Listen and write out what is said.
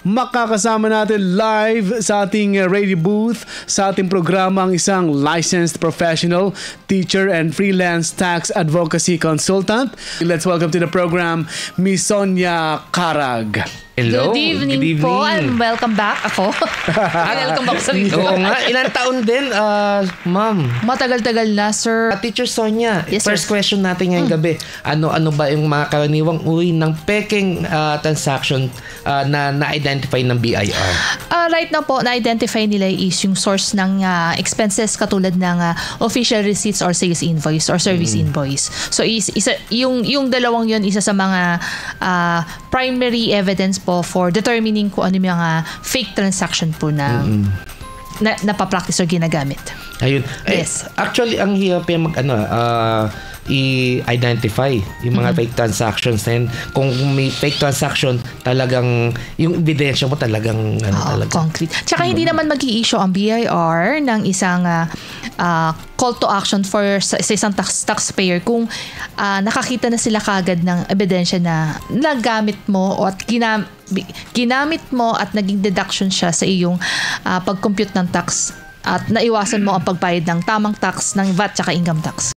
makakasama natin live sa ating radio booth sa ating programa ang isang licensed professional, teacher and freelance tax advocacy consultant. Let's welcome to the program Miss Sonia Carag. Hello. Good evening po and welcome back ako. Welcome back sa video. Oo nga, ilang taon din, ma'am? Matagal-tagal na, sir. Teacher Sonia, Yes, first sir. question natin ngayong gabi. Ano ba yung mga karaniwang uri ng peking transaction na na-identify ng BIR? Right now po, na-identify nila is yung source ng expenses katulad ng official receipts or sales invoice or service invoice. So, yung dalawang yun, isa sa mga primary evidence po for determining kung ano yung mga fake transaction po na napapractice o ginagamit. Ayun. Yes. Actually, ang hirap yung i-identify yung mga fake transactions. And kung may fake transaction, talagang yung ebidensya mo talagang talaga. Concrete. Tsaka hindi naman mag-i-issue ang BIR ng isang call to action for sa isang taxpayer kung nakakita na sila kagad ng ebidensya na nagamit mo at ginamit mo at naging deduction siya sa iyong pag-compute ng tax at naiwasan mo ang pagbayad ng tamang tax ng VAT tsaka income tax.